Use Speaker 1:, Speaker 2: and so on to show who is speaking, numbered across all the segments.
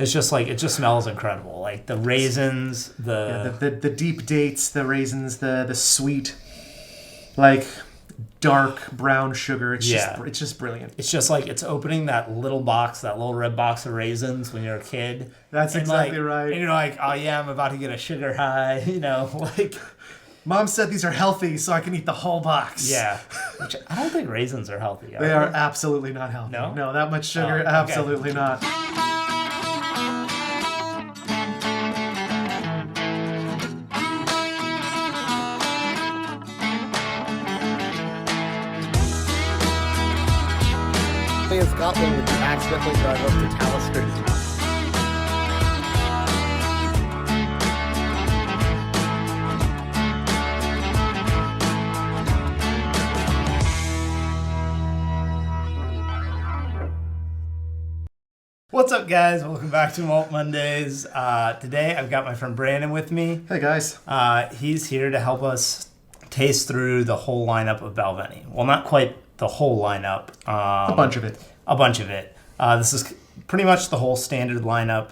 Speaker 1: It's just like, it just smells incredible. Like the raisins,
Speaker 2: the deep dates, the raisins, the sweet, like dark brown sugar. It's just brilliant.
Speaker 1: It's just like it's opening that little box, that little red box of raisins when you're a kid.
Speaker 2: That's exactly right.
Speaker 1: And you're like, oh yeah, I'm about to get a sugar high. Like.
Speaker 2: Mom said these are healthy, so I can eat the whole box.
Speaker 1: Yeah. Which I don't think raisins are healthy.
Speaker 2: They are absolutely not healthy.
Speaker 1: No?
Speaker 2: No, that much sugar, absolutely not.
Speaker 1: In Scotland, would you accidentally drive up to Talisker? What's up, guys? Welcome back to Malt Mondays. Today, I've got my friend Brandon with me.
Speaker 2: Hey, guys.
Speaker 1: He's here to help us taste through the whole lineup of Balvenie. Well, not quite the whole lineup.
Speaker 2: A bunch of it.
Speaker 1: This is pretty much the whole standard lineup,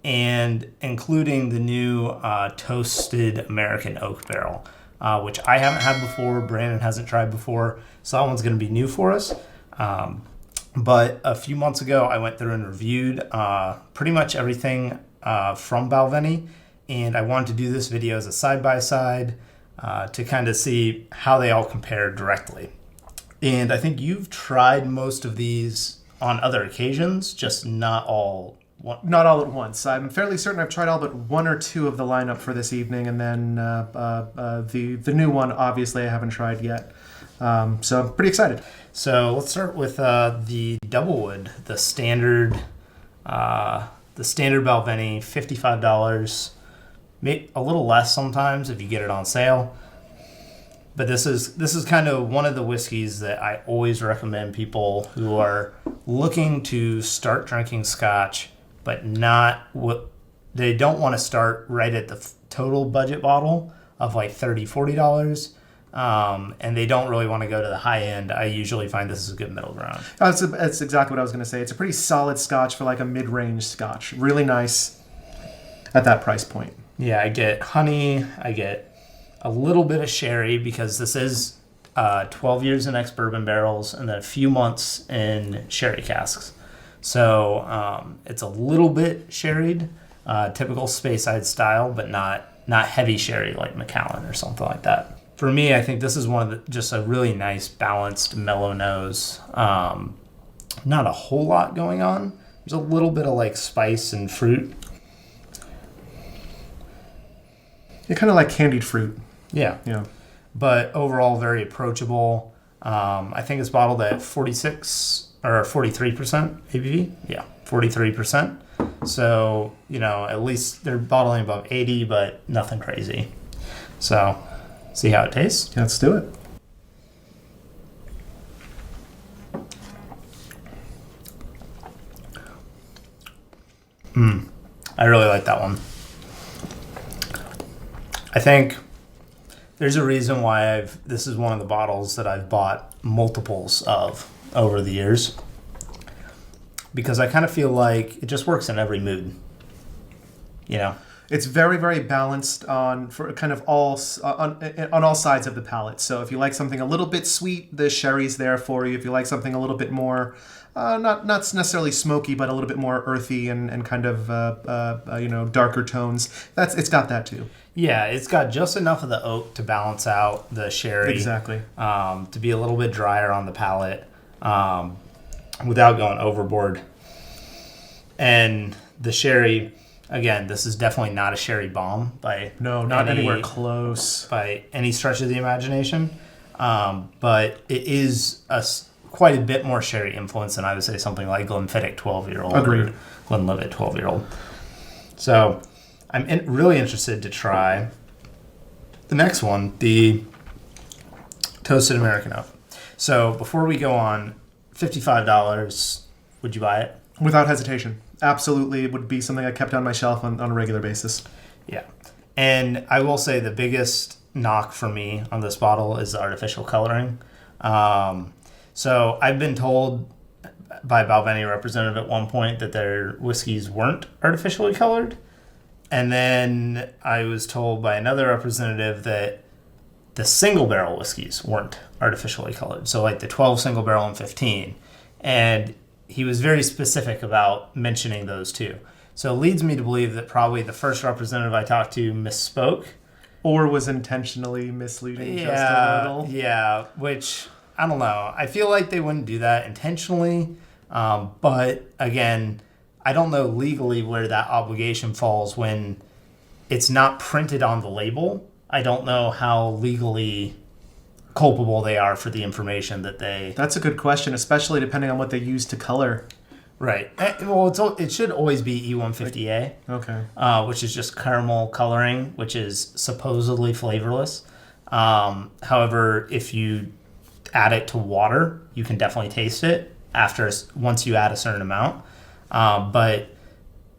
Speaker 1: and including the new toasted American oak barrel, which I haven't had before. Brandon hasn't tried before, so that one's going to be new for us. But a few months ago, I went through and reviewed pretty much everything from Balvenie, and I wanted to do this video as a side-by-side to kind of see how they all compare directly. And I think you've tried most of these on other occasions, just not all.
Speaker 2: Not all at once. I'm fairly certain I've tried all but one or two of the lineup for this evening, and then the new one, obviously, I haven't tried yet. So I'm pretty excited.
Speaker 1: So let's start with the Doublewood, the standard Balvenie, $55, maybe a little less sometimes if you get it on sale. But this is kind of one of the whiskeys that I always recommend people who are looking to start drinking Scotch, but they don't want to start right at the total budget bottle of like $30, $40. And they don't really want to go to the high end. I usually find this is a good middle ground.
Speaker 2: That's exactly what I was going to say. It's a pretty solid Scotch for like a mid-range Scotch. Really nice at that price point.
Speaker 1: Yeah, I get honey. I get a little bit of sherry because this is 12 years in ex-bourbon barrels and then a few months in sherry casks. So it's a little bit sherried, typical Speyside style, but not heavy sherry like Macallan or something like that. For me, I think this is just a really nice, balanced, mellow nose. Not a whole lot going on. There's a little bit of like spice and fruit.
Speaker 2: You're kind of like candied fruit.
Speaker 1: Yeah. But overall, very approachable. I think it's bottled at 46 or 43% ABV. Yeah, 43%. So, at least they're bottling above 80, but nothing crazy. So, see how it tastes?
Speaker 2: Yeah, let's do it.
Speaker 1: I really like that one. I think there's a reason why this is one of the bottles that I've bought multiples of over the years, because I kind of feel like it just works in every mood.
Speaker 2: It's very, very balanced on all sides of the palate. So if you like something a little bit sweet, the sherry's there for you. If you like something a little bit more, not necessarily smoky, but a little bit more earthy and kind of darker tones, it's got that too.
Speaker 1: Yeah, it's got just enough of the oak to balance out the sherry.
Speaker 2: Exactly.
Speaker 1: To be a little bit drier on the palate, without going overboard. And the sherry, again, this is definitely not a sherry bomb
Speaker 2: not anywhere close
Speaker 1: by any stretch of the imagination. But it is quite a bit more sherry influence than I would say something like Glenfiddich 12-year-old.
Speaker 2: Agreed.
Speaker 1: Or Glenlivet 12-year-old. So I'm really interested to try the next one, the Toasted American Oak. So before we go on, $55, would you buy it?
Speaker 2: Without hesitation. Absolutely. It would be something I kept on my shelf on a regular basis.
Speaker 1: Yeah. And I will say the biggest knock for me on this bottle is the artificial coloring. So I've been told by Balvenie representative at one point that their whiskeys weren't artificially colored. And then I was told by another representative that the single barrel whiskeys weren't artificially colored. So like the 12 single barrel and 15. And he was very specific about mentioning those two. So it leads me to believe that probably the first representative I talked to misspoke.
Speaker 2: Or was intentionally misleading just a little.
Speaker 1: Yeah, which, I don't know. I feel like they wouldn't do that intentionally. But again, I don't know legally where that obligation falls when it's not printed on the label. I don't know how legally culpable they are for the information that they...
Speaker 2: That's a good question, especially depending on what they use to color.
Speaker 1: Right. Well, it should always be E150A.
Speaker 2: Okay.
Speaker 1: Which is just caramel coloring, which is supposedly flavorless. However, if you add it to water, you can definitely taste it once you add a certain amount. But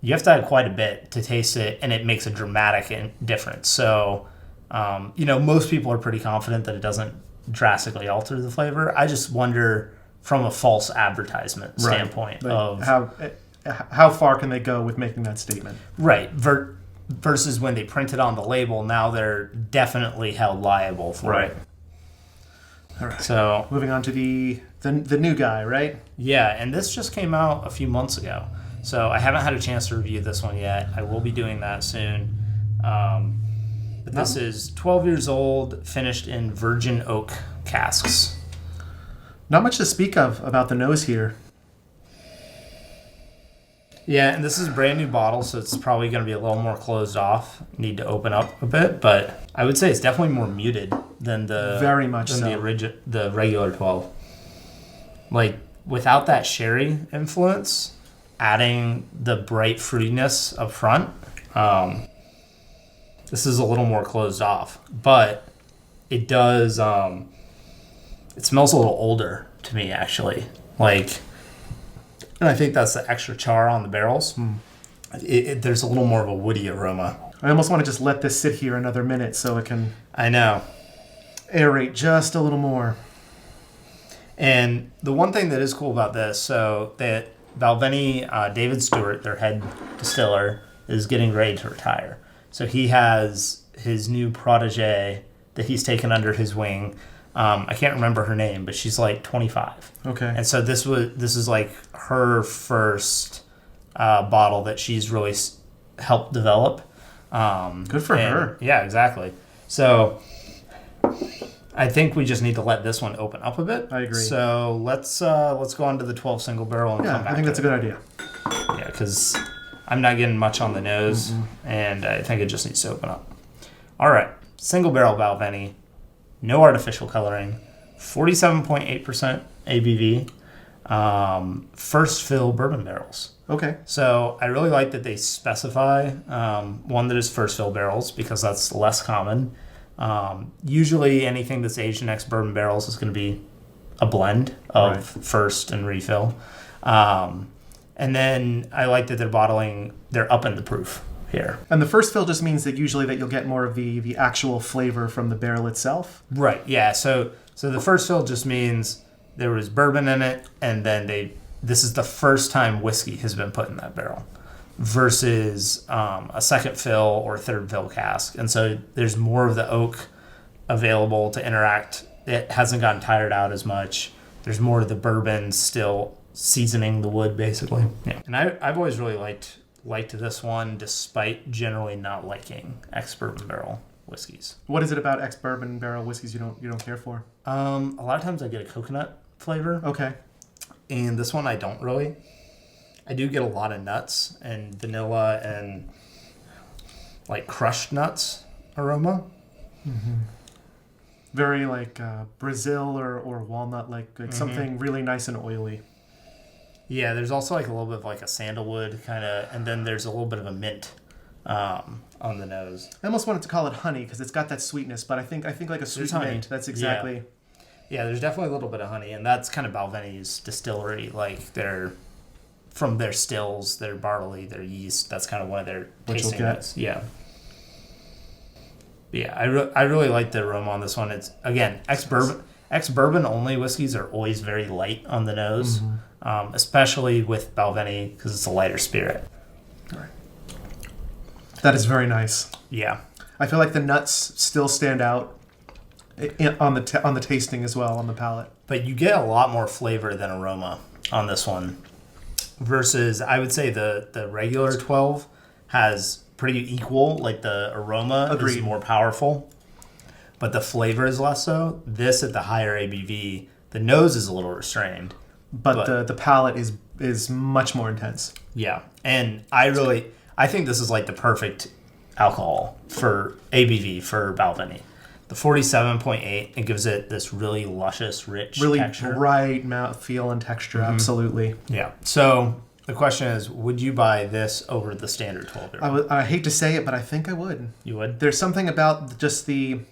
Speaker 1: you have to add quite a bit to taste it, and it makes a dramatic difference. So, most people are pretty confident that it doesn't drastically alter the flavor. I just wonder from a false advertisement standpoint of
Speaker 2: how far can they go with making that statement?
Speaker 1: Right. Versus when they print it on the label, now they're definitely held liable for it.
Speaker 2: All right.
Speaker 1: So
Speaker 2: moving on to the new guy, right?
Speaker 1: Yeah, and this just came out a few months ago. So I haven't had a chance to review this one yet. I will be doing that soon. But this is 12 years old, finished in virgin oak casks.
Speaker 2: Not much to speak of about the nose here.
Speaker 1: Yeah, and this is a brand new bottle, so it's probably going to be a little more closed off. Need to open up a bit, but I would say it's definitely more muted than the the regular 12. Like without that sherry influence, adding the bright fruitiness up front, this is a little more closed off. But it does. It smells a little older to me, actually. And I think that's the extra char on the barrels. There's a little more of a woody aroma.
Speaker 2: I almost want to just let this sit here another minute so it can...
Speaker 1: I know.
Speaker 2: Aerate just a little more.
Speaker 1: And the one thing that is cool about this, so that Balvenie, David Stewart, their head distiller, is getting ready to retire. So he has his new protege that he's taken under his wing. I can't remember her name, but she's like 25.
Speaker 2: Okay.
Speaker 1: And so this is like her first bottle that she's really helped develop.
Speaker 2: Good for her.
Speaker 1: Yeah, exactly. So I think we just need to let this one open up a bit.
Speaker 2: I agree.
Speaker 1: So let's go on to the 12 single barrel and come back.
Speaker 2: I think that's a good idea.
Speaker 1: Yeah, because I'm not getting much on the nose, and I think it just needs to open up. All right, single barrel Balvenie. No artificial coloring, 47.8% ABV, first fill bourbon barrels.
Speaker 2: Okay.
Speaker 1: So I really like that they specify one that is first fill barrels because that's less common. Usually anything that's aged in ex-bourbon barrels is going to be a blend of first and refill. And then I like that they're upping the proof here.
Speaker 2: And the first fill just means that usually that you'll get more of the actual flavor from the barrel itself.
Speaker 1: Right. Yeah. So the first fill just means there was bourbon in it, and then this is the first time whiskey has been put in that barrel, versus a second fill or third fill cask. And so there's more of the oak available to interact. It hasn't gotten tired out as much. There's more of the bourbon still seasoning the wood, basically. Yeah. And I've always really liked this one, despite generally not liking ex-bourbon barrel whiskeys.
Speaker 2: What is it about ex-bourbon barrel whiskeys you don't care for?
Speaker 1: A lot of times I get a coconut flavor.
Speaker 2: Okay.
Speaker 1: And this one I don't really. I do get a lot of nuts and vanilla and like crushed nuts aroma.
Speaker 2: Mm-hmm. Very like Brazil or walnut, like something really nice and oily.
Speaker 1: Yeah, there's also like a little bit of like a sandalwood kind of, and then there's a little bit of a mint on the nose.
Speaker 2: I almost wanted to call it honey because it's got that sweetness, but I think like a sweet mint. That's exactly.
Speaker 1: Yeah, there's definitely a little bit of honey, and that's kind of Balvenie's distillery. Like from their stills, their barley, their yeast. That's kind of one of their tasting notes. Yeah. Yeah, I really like the aroma on this one. It's again Ex-bourbon only whiskeys are always very light on the nose, especially with Balvenie because it's a lighter spirit.
Speaker 2: Right. That is very nice.
Speaker 1: Yeah.
Speaker 2: I feel like the nuts still stand out on the tasting as well, on the palate.
Speaker 1: But you get a lot more flavor than aroma on this one versus, I would say, the regular 12 has pretty equal. Like the aroma is more powerful, but the flavor is less so. This at the higher ABV, the nose is a little restrained.
Speaker 2: But the palate is much more intense.
Speaker 1: Yeah. And I think this is like the perfect alcohol for ABV for Balvenie. The 47.8, it gives it this really luscious, rich texture.
Speaker 2: Really bright mouthfeel and texture, absolutely.
Speaker 1: Yeah. So the question is, would you buy this over the standard 12-year-old?
Speaker 2: I hate to say it, but I think I would.
Speaker 1: You would?
Speaker 2: There's something about just the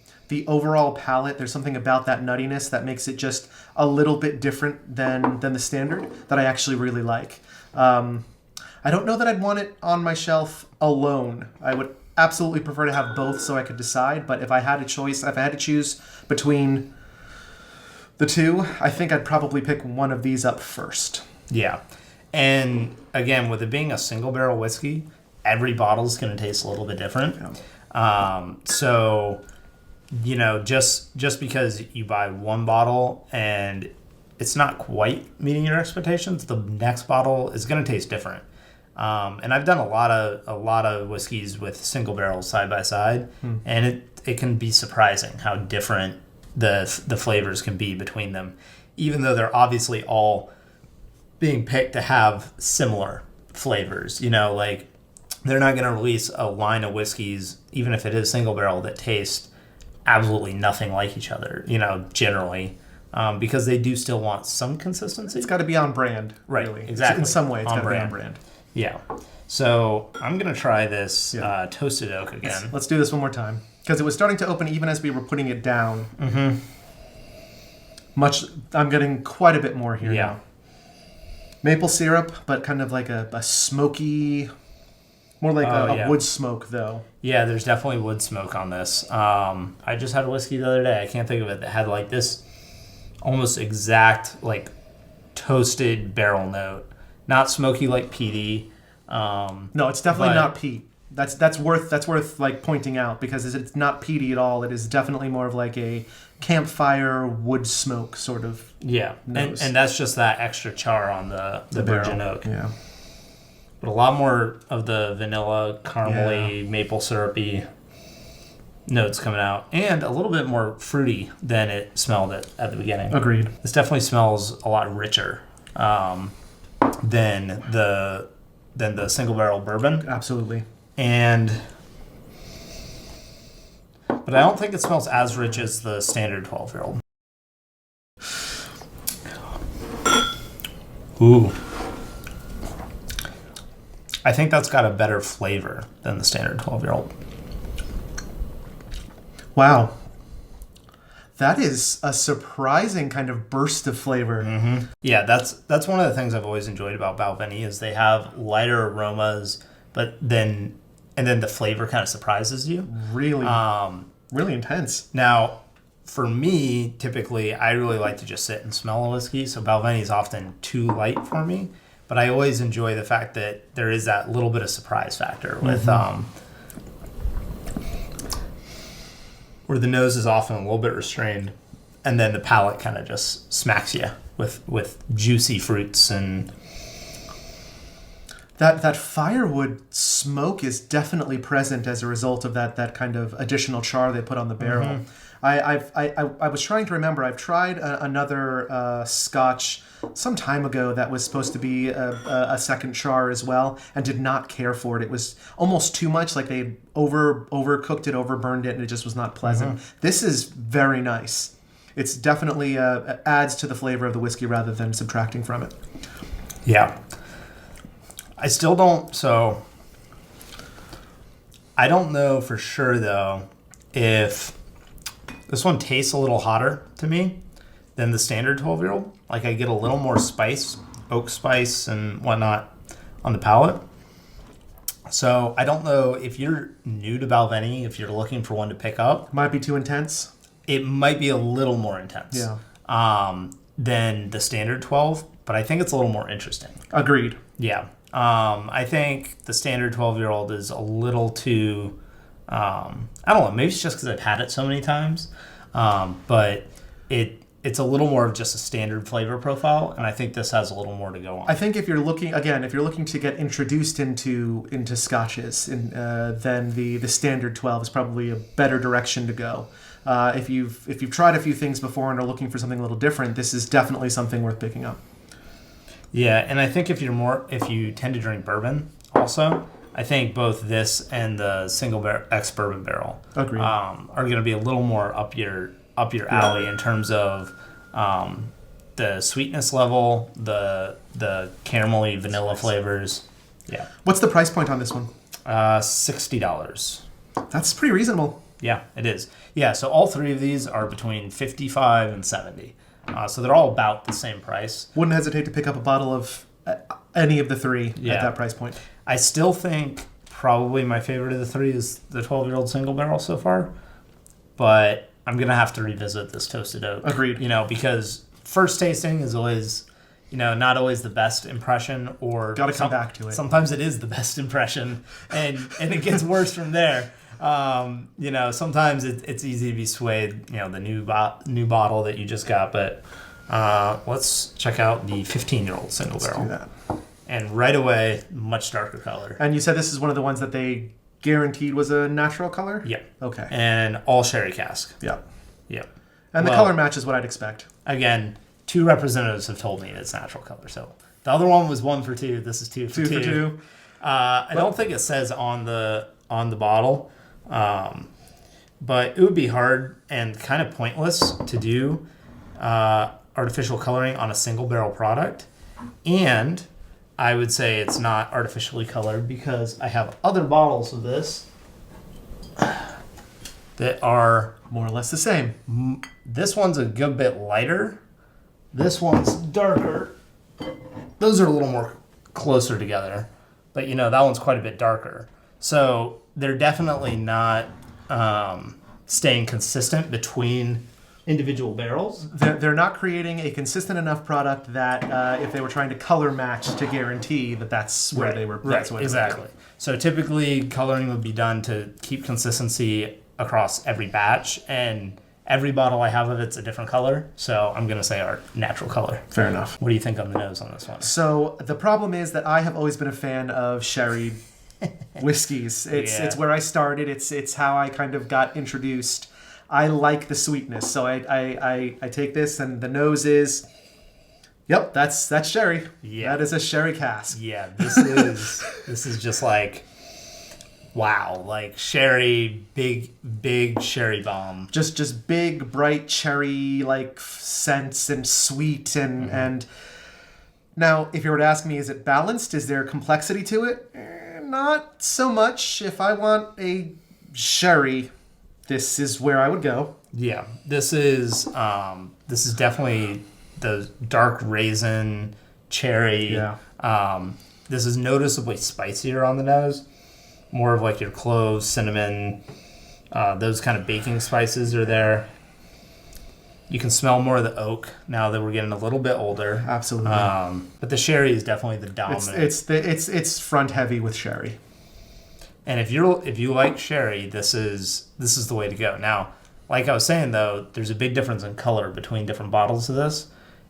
Speaker 2: overall palate. There's something about that nuttiness that makes it just a little bit different than the standard that I actually really like. I don't know that I'd want it on my shelf alone. I would absolutely prefer to have both so I could decide, but if I had to choose between the two, I think I'd probably pick one of these up first.
Speaker 1: Yeah. And again, with it being a single barrel whiskey, every bottle is going to taste a little bit different. Yeah. So, just because you buy one bottle and it's not quite meeting your expectations, the next bottle is going to taste different. And I've done a lot of whiskeys with single barrels side by side, and it can be surprising how different the flavors can be between them, even though they're obviously all being picked to have similar flavors. Like they're not going to release a line of whiskeys, even if it is single barrel, that taste absolutely nothing like each other. Generally. Because they do still want some consistency.
Speaker 2: It's got to be on brand,
Speaker 1: right?
Speaker 2: Really.
Speaker 1: Exactly.
Speaker 2: In some way, it's got to be on brand.
Speaker 1: Yeah. So I'm going to try this toasted oak again.
Speaker 2: Let's do this one more time. Because it was starting to open even as we were putting it down. Mm-hmm. I'm getting quite a bit more here now. Maple syrup, but kind of like a smoky, more like a wood smoke, though.
Speaker 1: Yeah, there's definitely wood smoke on this. I just had a whiskey the other day. I can't think of it that had like this almost exact like toasted barrel note. Not smoky like peaty.
Speaker 2: No, it's definitely not peat. That's worth like pointing out because it's not peaty at all. It is definitely more of like a campfire wood smoke sort of.
Speaker 1: Yeah, and that's just that extra char on the virgin oak.
Speaker 2: Yeah,
Speaker 1: but a lot more of the vanilla, caramely, maple syrupy notes coming out, and a little bit more fruity than it smelled at the beginning.
Speaker 2: Agreed.
Speaker 1: This definitely smells a lot richer. Than the single barrel bourbon.
Speaker 2: Absolutely.
Speaker 1: But I don't think it smells as rich as the standard 12-year-old. Ooh. I think that's got a better flavor than the standard 12-year-old.
Speaker 2: Wow. That is a surprising kind of burst of flavor.
Speaker 1: Mm-hmm. Yeah, that's one of the things I've always enjoyed about Balvenie is they have lighter aromas, and then the flavor kind of surprises you.
Speaker 2: Really, really intense.
Speaker 1: Now, for me, typically, I really like to just sit and smell a whiskey, so Balvenie is often too light for me. But I always enjoy the fact that there is that little bit of surprise factor with where the nose is often a little bit restrained, and then the palate kind of just smacks you with juicy fruits and
Speaker 2: that firewood smoke is definitely present as a result of that kind of additional char they put on the barrel. Mm-hmm. I was trying to remember. I've tried another Scotch some time ago that was supposed to be a second char as well, and did not care for it. It was almost too much. Like they overcooked it, overburned it, and it just was not pleasant. Mm-hmm. This is very nice. It's definitely adds to the flavor of the whiskey rather than subtracting from it.
Speaker 1: Yeah. I still don't. So I don't know for sure though if this one tastes a little hotter to me than the standard 12-year-old. Like I get a little more spice, oak spice and whatnot on the palate. So I don't know if you're new to Balvenie, if you're looking for one to pick up.
Speaker 2: Might be too intense.
Speaker 1: it might be a little more intense than the standard 12, but I think it's a little more interesting.
Speaker 2: Agreed.
Speaker 1: Yeah. I think the standard 12-year-old is a little too, I don't know, maybe it's just because I've had it so many times, but it's a little more of just a standard flavor profile, and I think this has a little more to go on.
Speaker 2: I think if you're looking to get introduced into scotches, then the standard 12 is probably a better direction to go. If you've tried a few things before and are looking for something a little different, this is definitely something worth picking up.
Speaker 1: Yeah, and I think if you tend to drink bourbon also, I think both this and the single ex-bourbon barrel are going to be a little more up your alley in terms of the sweetness level, the caramelly vanilla flavors. Yeah.
Speaker 2: What's the price point on this one?
Speaker 1: $60.
Speaker 2: That's pretty reasonable.
Speaker 1: Yeah, it is. Yeah, so all three of these are between $55 and $70. So they're all about the same price.
Speaker 2: Wouldn't hesitate to pick up a bottle of any of the three at that price point.
Speaker 1: I still think probably my favorite of the three is the 12-year-old single barrel so far, but I'm going to have to revisit this toasted oak.
Speaker 2: Agreed.
Speaker 1: Because first tasting is always, not always the best impression, or
Speaker 2: got to come back to it.
Speaker 1: Sometimes it is the best impression, and it gets worse from there. Sometimes it's easy to be swayed, the new bottle that you just got, but let's check out the 15-year-old single barrel.
Speaker 2: Do that.
Speaker 1: And right away, much darker color.
Speaker 2: And you said this is one of the ones that they guaranteed was a natural color?
Speaker 1: Yeah.
Speaker 2: Okay.
Speaker 1: And all sherry cask.
Speaker 2: Yeah.
Speaker 1: Yeah.
Speaker 2: And the color match is what I'd expect.
Speaker 1: Again, 2 representatives have told me it's natural color. So the other one was 1 for 2. This is 2 for 2.
Speaker 2: 2 for 2.
Speaker 1: I don't think it says on the bottle, but it would be hard and kind of pointless to do artificial coloring on a single barrel product. And I would say it's not artificially colored because I have other bottles of this that are
Speaker 2: more or less the same.
Speaker 1: This one's a good bit lighter. This one's darker. Those are a little more closer together, but that one's quite a bit darker. So they're definitely not staying consistent between individual barrels.
Speaker 2: They're not creating a consistent enough product that if they were trying to color match to guarantee that's where they were.
Speaker 1: Right, exactly. So typically coloring would be done to keep consistency across every batch, and every bottle I have of it's a different color. So I'm going to say our natural color.
Speaker 2: Fair enough.
Speaker 1: What do you think on the nose on this one?
Speaker 2: So the problem is that I have always been a fan of sherry whiskeys. It's where I started. It's how I kind of got introduced. I like the sweetness, so I take this, and the nose is, yep, that's sherry. Yeah, that is a sherry cask.
Speaker 1: Yeah, this is just like, wow, like sherry, big sherry bomb.
Speaker 2: Just big, bright cherry like scents and sweet and now, if you were to ask me, is it balanced? Is there complexity to it? Not so much. If I want a sherry, this is where I would go.
Speaker 1: Yeah, this is definitely the dark raisin cherry.
Speaker 2: Yeah.
Speaker 1: This is noticeably spicier on the nose. More of like your cloves, cinnamon, those kind of baking spices are there. You can smell more of the oak now that we're getting a little bit older.
Speaker 2: Absolutely.
Speaker 1: But the sherry is definitely the dominant.
Speaker 2: It's front heavy with sherry.
Speaker 1: And if you like sherry, this is the way to go. Now, like I was saying though, there's a big difference in color between different bottles of this.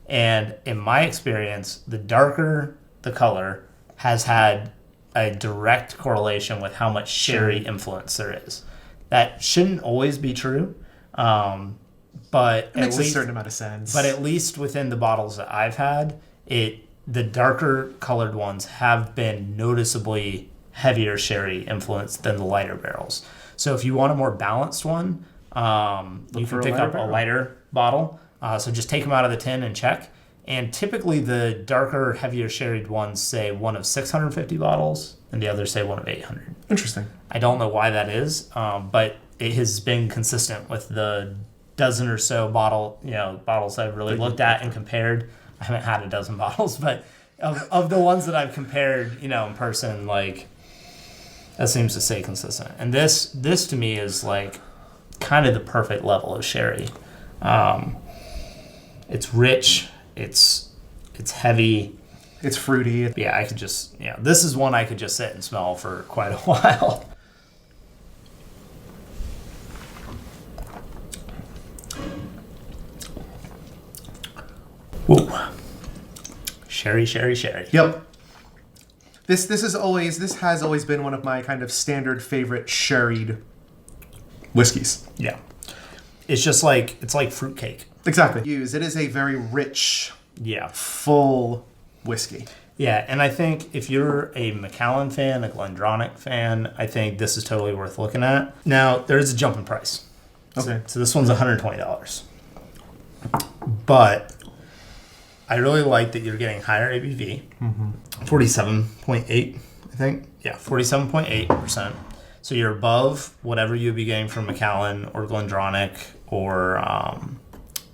Speaker 1: And in my experience, the darker the color has had a direct correlation with how much sherry influence there is. That shouldn't always be true. But
Speaker 2: it makes a certain amount of sense.
Speaker 1: But at least within the bottles that I've had, the darker colored ones have been noticeably heavier sherry influence than the lighter barrels. So if you want a more balanced one, you can pick up a lighter bottle. So just take them out of the tin and check. And typically the darker, heavier sherried ones say one of 650 bottles, and the others say one of 800.
Speaker 2: Interesting.
Speaker 1: I don't know why that is, but it has been consistent with the dozen or so bottles I've really looked at and compared. I haven't had a dozen bottles, but of the ones that I've compared, in person, like that seems to stay consistent. And this to me is like kind of the perfect level of sherry. It's rich. It's heavy.
Speaker 2: It's fruity.
Speaker 1: Yeah, I could just, this is one I could just sit and smell for quite a while. Whoa. Sherry.
Speaker 2: Yep. This has always been one of my kind of standard favorite sherried whiskeys.
Speaker 1: Yeah. It's just like, it's like fruitcake.
Speaker 2: Exactly. It is a very rich, full whiskey.
Speaker 1: Yeah, and I think if you're a Macallan fan, a Glendronach fan, I think this is totally worth looking at. Now, there is a jump in price.
Speaker 2: Okay.
Speaker 1: So this one's $120. But I really like that you're getting higher ABV. 47.8, I think. Yeah, 47.8%. So you're above whatever you'd be getting from Macallan or Glendronach, or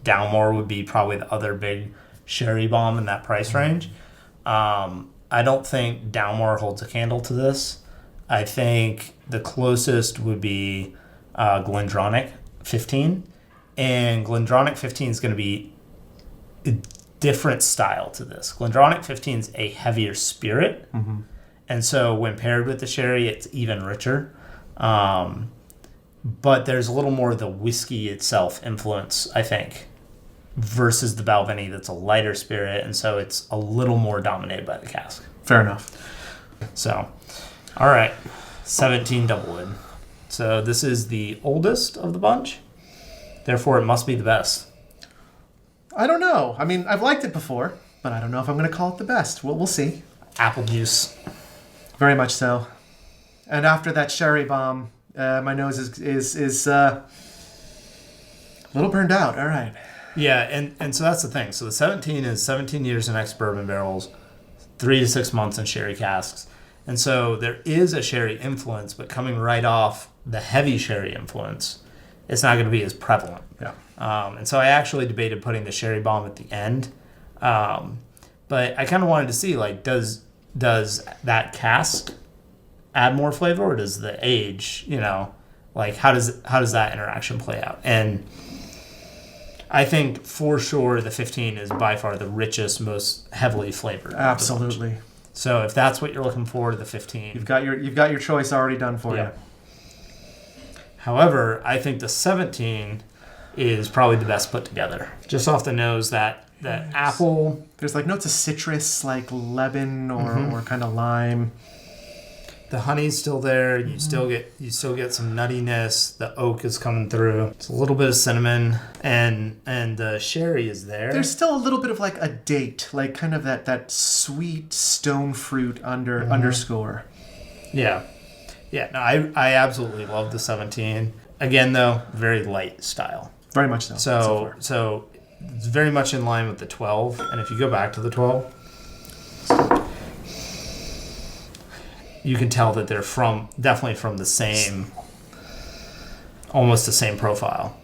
Speaker 1: Dalmore would be probably the other big sherry bomb in that price range. I don't think Dalmore holds a candle to this. I think the closest would be Glendronach 15. And Glendronach 15 is going to be a different style to this. Glendronach 15 is a heavier spirit. And so when paired with the sherry, it's even richer. But there's a little more of the whiskey itself influence, I think, versus the Balvenie that's a lighter spirit, and so it's a little more dominated by the cask.
Speaker 2: Fair enough.
Speaker 1: So, all right, 17 Doublewood. So this is the oldest of the bunch, therefore it must be the best.
Speaker 2: I don't know. I mean, I've liked it before, but I don't know if I'm going to call it the best. We'll see.
Speaker 1: Apple juice.
Speaker 2: Very much so. And after that sherry bomb, my nose is a little burned out. All right.
Speaker 1: Yeah, and so that's the thing. So the 17 is 17 years in ex-bourbon barrels, 3 to 6 months in sherry casks. And so there is a sherry influence, but coming right off the heavy sherry influence, it's not going to be as prevalent.
Speaker 2: Yeah.
Speaker 1: And so I actually debated putting the sherry bomb at the end. But I kind of wanted to see, like, does that cask add more flavor, or does the age, like, how does that interaction play out? And I think for sure the 15 is by far the richest, most heavily flavored.
Speaker 2: Absolutely.
Speaker 1: So if that's what you're looking for, the 15.
Speaker 2: You've got your choice already done for you.
Speaker 1: However, I think the 17 is probably the best put together. Just off the nose, that apple.
Speaker 2: There's like notes of citrus, like lemon or kind of lime.
Speaker 1: The honey's still there. You still get some nuttiness. The oak is coming through. It's a little bit of cinnamon, and the sherry is there.
Speaker 2: There's still a little bit of like a date, like kind of that sweet stone fruit underscore.
Speaker 1: Yeah. No, I absolutely love the 17. Again, though, very light style.
Speaker 2: Very much so.
Speaker 1: So it's very much in line with the 12. And if you go back to the 12. You can tell that they're definitely from the same, almost the same profile,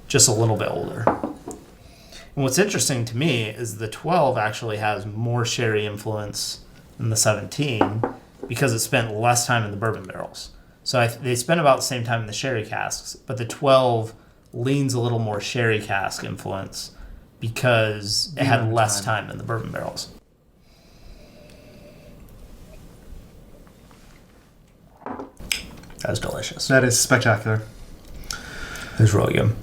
Speaker 1: just a little bit older. And what's interesting to me is the 12 actually has more sherry influence than the 17 because it spent less time in the bourbon barrels. So they spent about the same time in the sherry casks, but the 12 leans a little more sherry cask influence because it had less time in the bourbon barrels. That was delicious.
Speaker 2: That is spectacular.
Speaker 1: It was really good.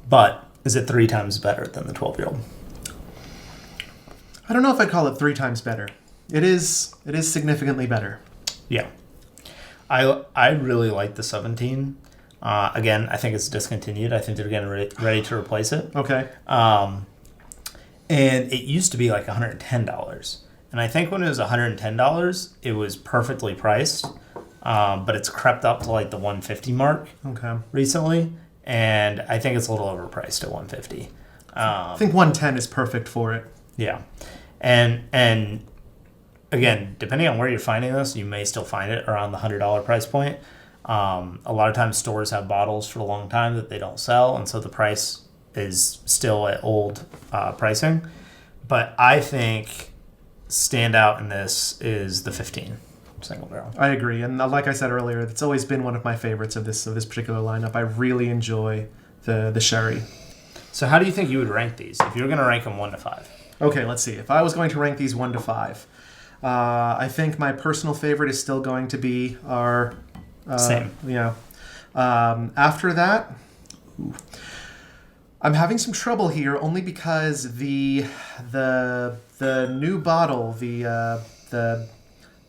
Speaker 1: But is it 3 times better than the 12-year-old?
Speaker 2: I don't know if I'd call it 3 times better. It is significantly better.
Speaker 1: Yeah. I really like the 17. Again, I think it's discontinued. I think they're getting ready to replace it.
Speaker 2: Okay.
Speaker 1: And it used to be like $110. And I think when it was $110, it was perfectly priced. But it's crept up to like the $150 mark recently, and I think it's a little overpriced at $150.
Speaker 2: I think $110 is perfect for it.
Speaker 1: Yeah, and again, depending on where you're finding this, you may still find it around the $100 price point. A lot of times stores have bottles for a long time that they don't sell, and so the price is still at old pricing. But I think standout in this is the 15. single barrel.
Speaker 2: I agree, and like I said earlier, it's always been one of my favorites of this particular lineup. I really enjoy the sherry.
Speaker 1: So how do you think you would rank these if you were going to rank them 1 to 5?
Speaker 2: Okay, let's see. If I was going to rank these 1 to 5, I think my personal favorite is still going to be our
Speaker 1: Same.
Speaker 2: Yeah. After that, I'm having some trouble here only because the new bottle, the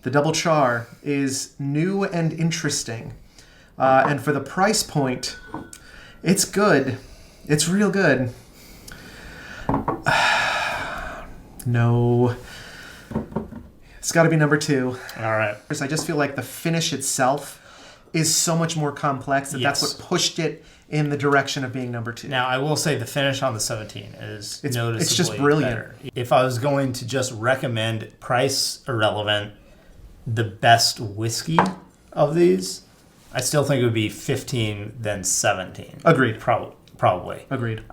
Speaker 2: double char, is new and interesting, and for the price point, it's good. It's real good. No. It's got to be number 2.
Speaker 1: All right.
Speaker 2: I just feel like the finish itself is so much more complex that's what pushed it in the direction of being number 2.
Speaker 1: Now, I will say the finish on the 17 is noticeably
Speaker 2: it's just brilliant.
Speaker 1: better. If I was going to just recommend, price irrelevant, the best whiskey of these, I still think it would be 15 then 17.
Speaker 2: Agreed.
Speaker 1: Probably.
Speaker 2: Agreed.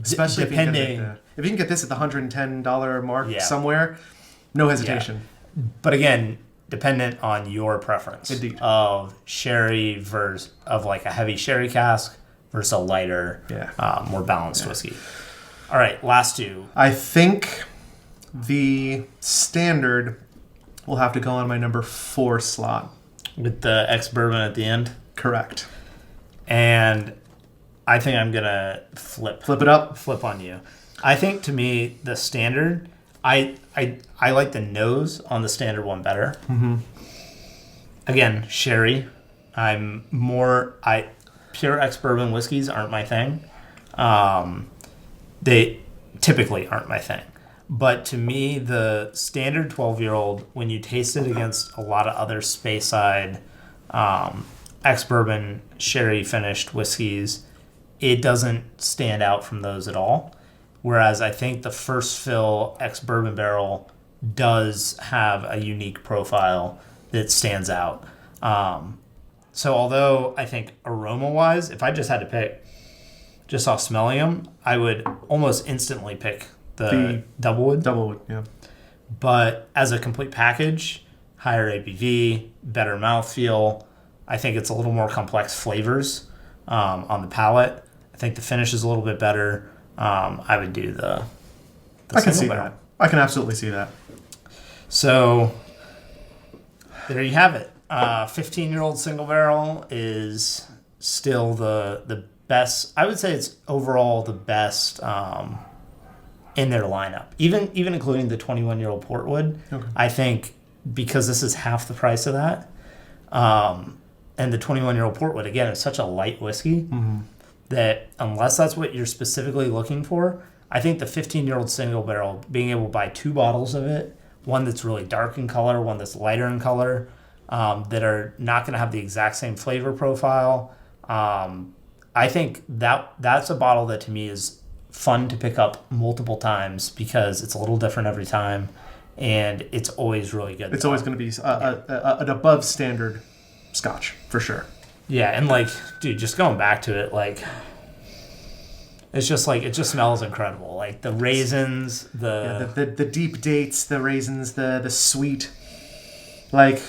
Speaker 1: Especially depending.
Speaker 2: If you can get this at the $110 mark somewhere, no hesitation.
Speaker 1: Yeah. But again, dependent on your preference.
Speaker 2: Indeed.
Speaker 1: Of sherry versus of like a heavy sherry cask versus a lighter, more balanced whiskey. All right, last 2.
Speaker 2: I think the standard will have to go on my number 4 slot.
Speaker 1: With the ex-bourbon at the end?
Speaker 2: Correct.
Speaker 1: And I think I'm going to flip
Speaker 2: it up.
Speaker 1: Flip on you. I think to me, the standard, I like the nose on the standard one better.
Speaker 2: Mm-hmm.
Speaker 1: Again, sherry. Pure ex-bourbon whiskeys aren't my thing. They typically aren't my thing. But to me, the standard 12-year-old, when you taste it against a lot of other Speyside ex-bourbon sherry finished whiskeys, it doesn't stand out from those at all. Whereas I think the first fill ex-bourbon barrel does have a unique profile that stands out. So although I think aroma-wise, if I just had to pick just off smelling them, I would almost instantly pick the Doublewood.
Speaker 2: Doublewood, yeah.
Speaker 1: But as a complete package, higher ABV, better mouthfeel. I think it's a little more complex flavors on the palate. I think the finish is a little bit better. I would do the
Speaker 2: I can see
Speaker 1: barrel.
Speaker 2: that. I can absolutely see that.
Speaker 1: So there you have it. 15-year-old single barrel is still the best. I would say it's overall the best in their lineup, even including the 21-year-old Portwood.
Speaker 2: Okay.
Speaker 1: I think because this is half the price of that, and the 21-year-old Portwood again is such a light whiskey that unless that's what you're specifically looking for, I think the 15-year-old single barrel, being able to buy 2 bottles of it, one that's really dark in color, one that's lighter in color, that are not going to have the exact same flavor profile. I think that's a bottle that to me is fun to pick up multiple times because it's a little different every time, and it's always really good.
Speaker 2: It's always going to be an above standard Scotch for sure.
Speaker 1: Yeah, and like, dude, just going back to it, like, it's just like it just smells incredible. Like the raisins,
Speaker 2: the deep dates, the raisins, the sweet, like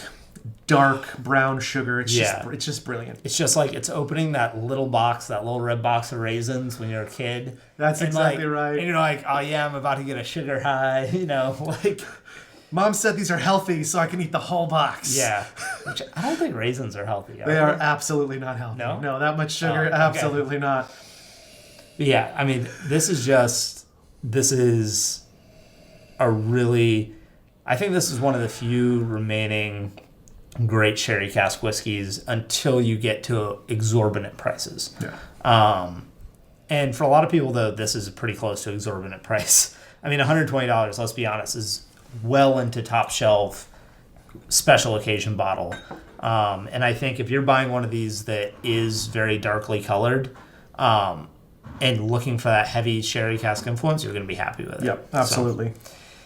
Speaker 2: dark brown sugar. It's just brilliant.
Speaker 1: It's just like it's opening that little box, that little red box of raisins when you're a kid.
Speaker 2: That's exactly right.
Speaker 1: And you're like, oh yeah, I'm about to get a sugar high. You know, like.
Speaker 2: Mom said these are healthy, so I can eat the whole box.
Speaker 1: Yeah, which I don't think raisins are healthy.
Speaker 2: They are absolutely not healthy. No, that much sugar,
Speaker 1: okay.
Speaker 2: Absolutely not.
Speaker 1: But yeah, I mean, this is a really, I think this is one of the few remaining great sherry cask whiskeys until you get to exorbitant prices.
Speaker 2: Yeah.
Speaker 1: And for a lot of people, though, this is pretty close to exorbitant price. I mean, $120, let's be honest, is well into top shelf special occasion bottle. And I think if you're buying one of these that is very darkly colored and looking for that heavy sherry cask influence, you're going to be happy with it.
Speaker 2: Yep, absolutely.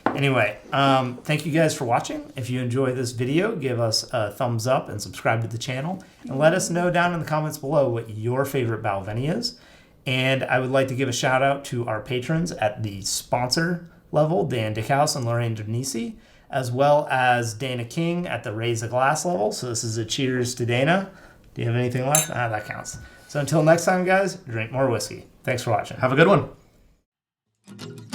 Speaker 1: So, anyway, thank you guys for watching. If you enjoyed this video, give us a thumbs up and subscribe to the channel. And let us know down in the comments below what your favorite Balvenie is. And I would like to give a shout out to our patrons at the sponsor level, Dan Dickhouse and Lorraine Denisi. as well as Dana King at the Raise a Glass level. So this is a cheers to Dana. Do you have anything left? That counts. So until next time, guys, drink more whiskey. Thanks for watching.
Speaker 2: Have a good one.